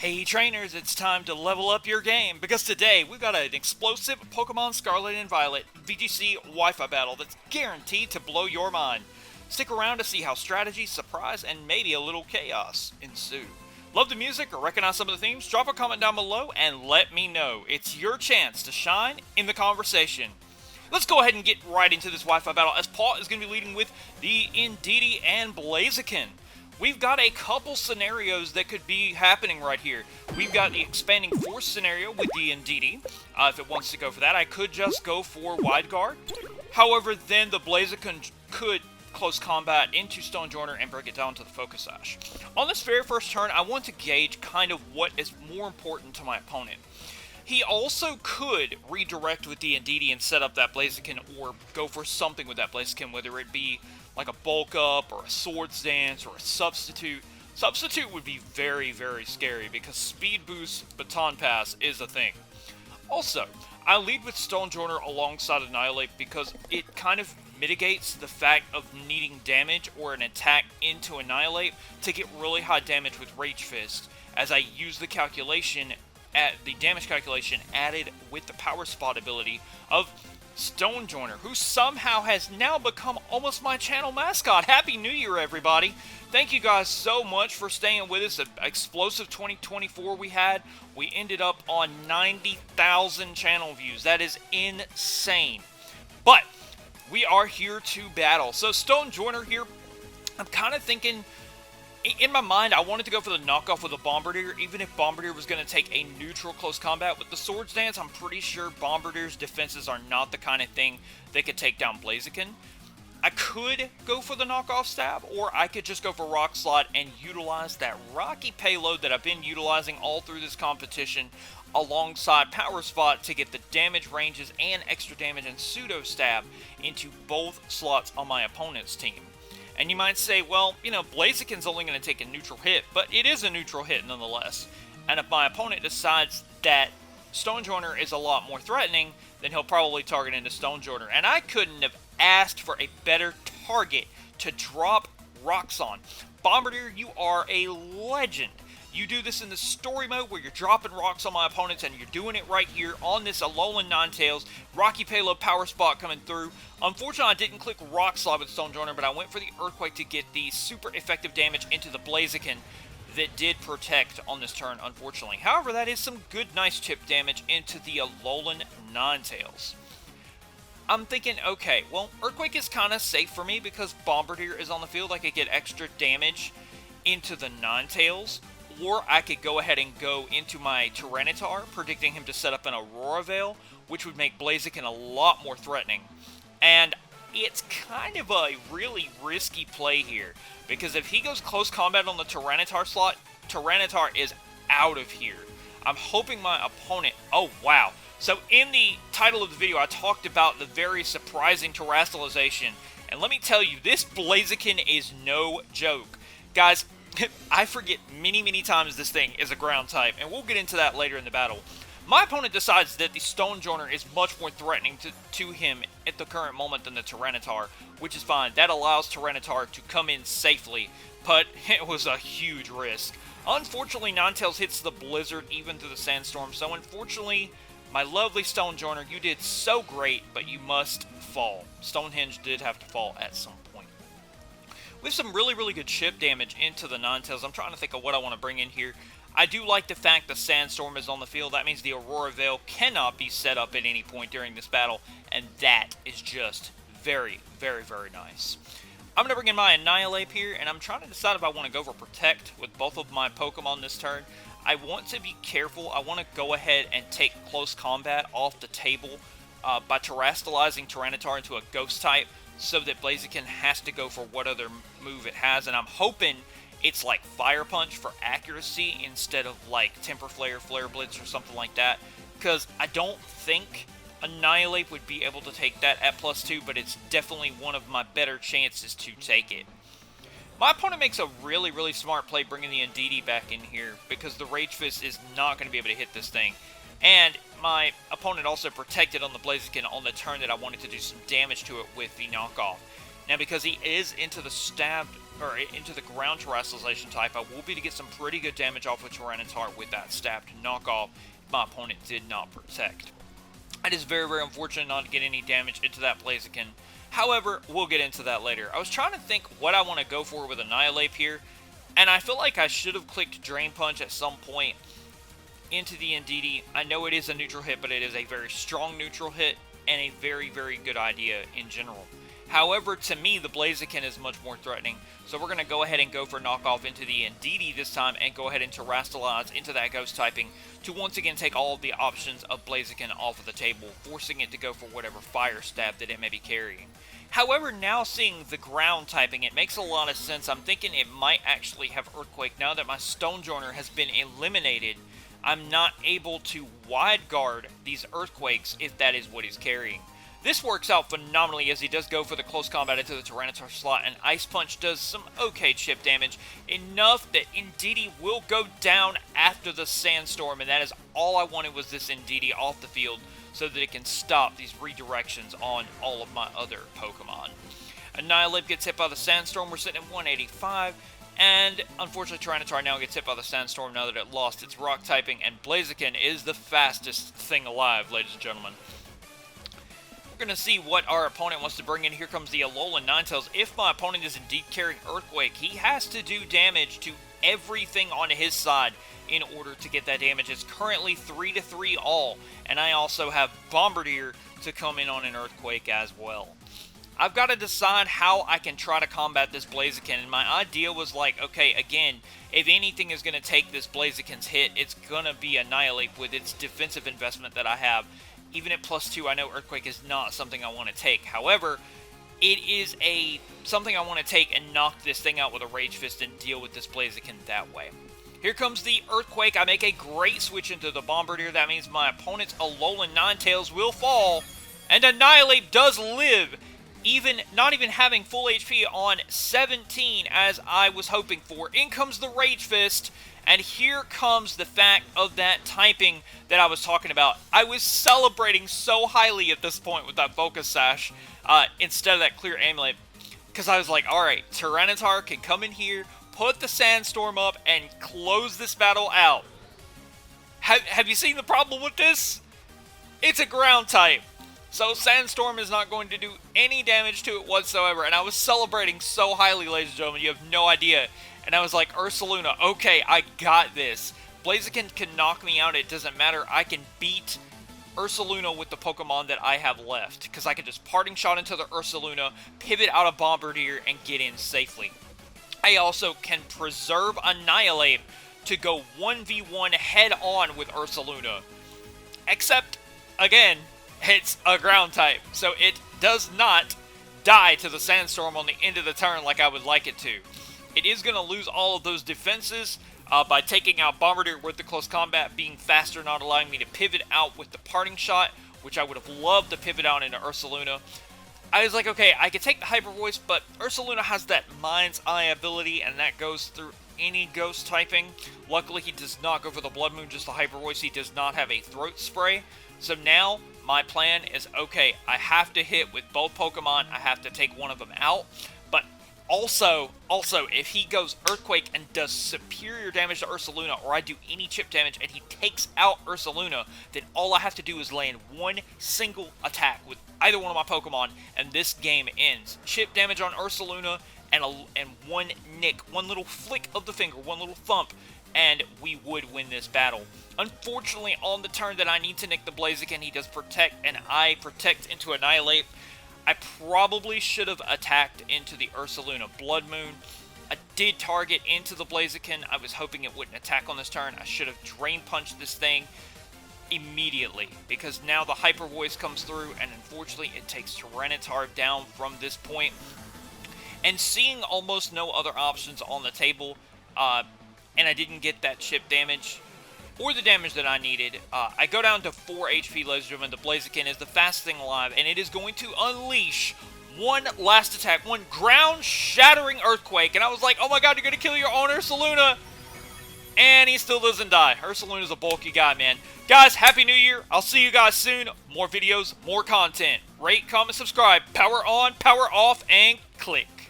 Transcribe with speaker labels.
Speaker 1: Hey trainers, it's time to level up your game, because today we've got an explosive Pokemon Scarlet and Violet VGC Wi-Fi battle that's guaranteed to blow your mind. Stick around to see how strategy, surprise, and maybe a little chaos ensue. Love the music or recognize some of the themes? Drop a comment down below and let me know. It's your chance to shine in the conversation. Let's go ahead and get right into this Wi-Fi battle, as Paul is going to be leading with the Indeedee and Blaziken. We've got a couple scenarios that could be happening right here. We've got the expanding force scenario with the Indeedee. If it wants to go for that, I could just go for wide guard. However, then the Blaziken could close combat into Stone Joiner and break it down to the Focus Sash. On this very first turn, I want to gauge kind of what is more important to my opponent. He also could redirect with the Indeedee and set up that Blaziken, or go for something with that Blaziken, whether it be like a bulk up or a swords dance or a substitute. Substitute would be very, very scary because speed boost baton pass is a thing. Also, I lead with Stone Joiner alongside Annihilate because it kind of mitigates the fact of needing damage or an attack into Annihilate to get really high damage with Rage Fist, as I use the calculation at the damage calculation added with the Power Spot ability of Stone Joiner, who somehow has now become almost my channel mascot. Happy New Year, everybody. Thank you guys so much for staying with us. An explosive 2024 we had. We ended up on 90,000 channel views. That is insane. But we are here to battle. So Stone Joiner here, I'm kind of thinking, in my mind, I wanted to go for the knockoff with a Bombardier, even if Bombardier was going to take a neutral close combat. With the Swords Dance, I'm pretty sure Bombardier's defenses are not the kind of thing that could take down Blaziken. I could go for the knockoff stab, or I could just go for Rock Slide and utilize that rocky payload that I've been utilizing all through this competition alongside Power Spot to get the damage ranges and extra damage and pseudo stab into both slots on my opponent's team. And you might say, well, you know, Blaziken's only going to take a neutral hit, but it is a neutral hit nonetheless. And if my opponent decides that Stone Joiner is a lot more threatening, then he'll probably target into Stone Joiner. And I couldn't have asked for a better target to drop rocks on. Bombardier, you are a legend. You do this in the story mode where you're dropping rocks on my opponents, and you're doing it right here on this Alolan Ninetales. Rocky Payload Power Spot coming through. Unfortunately, I didn't click Rock Slide with Stone Joiner, but I went for the Earthquake to get the super effective damage into the Blaziken that did protect on this turn, unfortunately. However, that is some good, nice chip damage into the Alolan Ninetales. I'm thinking, okay, well, Earthquake is kind of safe for me because Bombardier is on the field. I could get extra damage into the Ninetales. Or I could go ahead and go into my Tyranitar, predicting him to set up an Aurora Veil, which would make Blaziken a lot more threatening. And it's kind of a really risky play here, because if he goes close combat on the Tyranitar slot, Tyranitar is out of here. I'm hoping my opponent... Oh, wow. So in the title of the video, I talked about the very surprising terrestrialization. And let me tell you, this Blaziken is no joke. Guys, I forget many times this thing is a ground type, and we'll get into that later in the battle. My opponent decides that the Stone Joiner is much more threatening to him at the current moment than the Tyranitar, which is fine. That allows Tyranitar to come in safely, but it was a huge risk. Unfortunately, Ninetales hits the Blizzard even through the Sandstorm, so unfortunately, my lovely Stone Joiner, you did so great, but you must fall. Stonehenge did have to fall at some point. We have some really good chip damage into the Ninetales. I'm trying to think of what I want to bring in here. I do like the fact the Sandstorm is on the field. That means the Aurora Veil cannot be set up at any point during this battle, and that is just very nice. I'm going to bring in my Annihilate here, and I'm trying to decide if I want to go for Protect with both of my Pokemon this turn. I want to be careful. I want to go ahead and take Close Combat off the table by terrestrializing Tyranitar into a Ghost type, so that Blaziken has to go for what other move it has, and I'm hoping it's like Fire Punch for accuracy instead of like Temper Flare, Flare Blitz, or something like that, because I don't think Annihilate would be able to take that at +2, but it's definitely one of my better chances to take it. My opponent makes a really smart play bringing the Indeedee back in here, because the Rage Fist is not going to be able to hit this thing. And my opponent also protected on the Blaziken on the turn that I wanted to do some damage to it with the knockoff. Now, because he is into the stabbed or into the ground terrestrialization type, I will be able to get some pretty good damage off with Tyranitar with that stabbed knockoff if my opponent did not protect. It is very, very unfortunate not to get any damage into that Blaziken. However, we'll get into that later. I was trying to think what I want to go for with Annihilate here, and I feel like I should have clicked Drain Punch at some point into the Indeedee. I know it is a neutral hit, but it is a very strong neutral hit and a very, very good idea in general. However, to me, the Blaziken is much more threatening, so we're going to go ahead and go for knockoff into the Indeedee this time and go ahead and terrestrialize into that ghost typing to once again take all of the options of Blaziken off of the table, forcing it to go for whatever fire stab that it may be carrying. However, now seeing the ground typing, it makes a lot of sense. I'm thinking it might actually have Earthquake. Now that my Stone Joiner has been eliminated, I'm not able to wide guard these Earthquakes if that is what he's carrying. This works out phenomenally as he does go for the close combat into the Tyranitar slot, and Ice Punch does some okay chip damage, enough that Indeedee will go down after the Sandstorm, and that is all I wanted was this Indeedee off the field so that it can stop these redirections on all of my other Pokemon. Annihilate gets hit by the Sandstorm, we're sitting at 185, and unfortunately Tyranitar now gets hit by the Sandstorm now that it lost its rock typing, and Blaziken is the fastest thing alive, ladies and gentlemen. We're going to see what our opponent wants to bring in. Here comes the Alolan Ninetales. If my opponent is indeed carrying Earthquake, he has to do damage to everything on his side in order to get that damage. It's currently 3-3 all, and I also have Bombardier to come in on an Earthquake as well. I've got to decide how I can try to combat this Blaziken, and my idea was like, okay, again, if anything is going to take this Blaziken's hit, it's going to be Annihilate with its defensive investment that I have. Even at +2, I know Earthquake is not something I want to take. However, it is something I want to take and knock this thing out with a Rage Fist and deal with this Blaziken that way. Here comes the Earthquake. I make a great switch into the Bombardier. That means my opponent's Alolan Ninetales will fall, and Annihilate does live, not even having full HP on 17 as I was hoping for. In comes the Rage Fist. And here comes the fact of that typing that I was talking about. I was celebrating so highly at this point with that Focus Sash instead of that Clear Amulet. Because I was like, alright, Tyranitar can come in here, put the Sandstorm up, and close this battle out. Have you seen the problem with this? It's a ground type. So Sandstorm is not going to do any damage to it whatsoever. And I was celebrating so highly, ladies and gentlemen, you have no idea. And I was like, Ursaluna, okay, I got this. Blaziken can knock me out, it doesn't matter. I can beat Ursaluna with the Pokemon that I have left. Because I can just Parting Shot into the Ursaluna, pivot out of Bombardier, and get in safely. I also can preserve Annihilate to go 1v1 head-on with Ursaluna. Except, again, it's a ground type. So it does not die to the Sandstorm on the end of the turn like I would like it to. It is going to lose all of those defenses by taking out Bombardier with the close combat, being faster, not allowing me to pivot out with the Parting Shot, which I would have loved to pivot out into Ursaluna. I was like, okay, I could take the Hyper Voice, but Ursaluna has that Mind's Eye ability, and that goes through any ghost typing. Luckily, he does not go for the Blood Moon, just the Hyper Voice. He does not have a Throat Spray. So now, my plan is, okay, I have to hit with both Pokemon. I have to take one of them out. But also, if he goes Earthquake and does superior damage to Ursaluna, or I do any chip damage and he takes out Ursaluna, then all I have to do is land one single attack with either one of my Pokemon, and this game ends. Chip damage on Ursaluna, and one nick, one little flick of the finger, one little thump, and we would win this battle. Unfortunately, on the turn that I need to nick the Blaziken, he does Protect, and I Protect into Annihilate. I probably should have attacked into the Ursaluna Blood Moon. I did target into the Blaziken. I was hoping it wouldn't attack on this turn. I should have Drain Punched this thing immediately, because now the Hyper Voice comes through, and unfortunately it takes Tyranitar down from this point. And seeing almost no other options on the table, and I didn't get that chip damage, or the damage that I needed, I go down to 4 HP, ladies and gentlemen. The Blaziken is the fastest thing alive, and it is going to unleash one last attack, one ground-shattering Earthquake, and I was like, oh my god, you're going to kill your own Ursaluna! And he still doesn't die. Ursaluna's a bulky guy, man. Guys, Happy New Year. I'll see you guys soon. More videos, more content. Rate, comment, subscribe. Power on, power off, and click.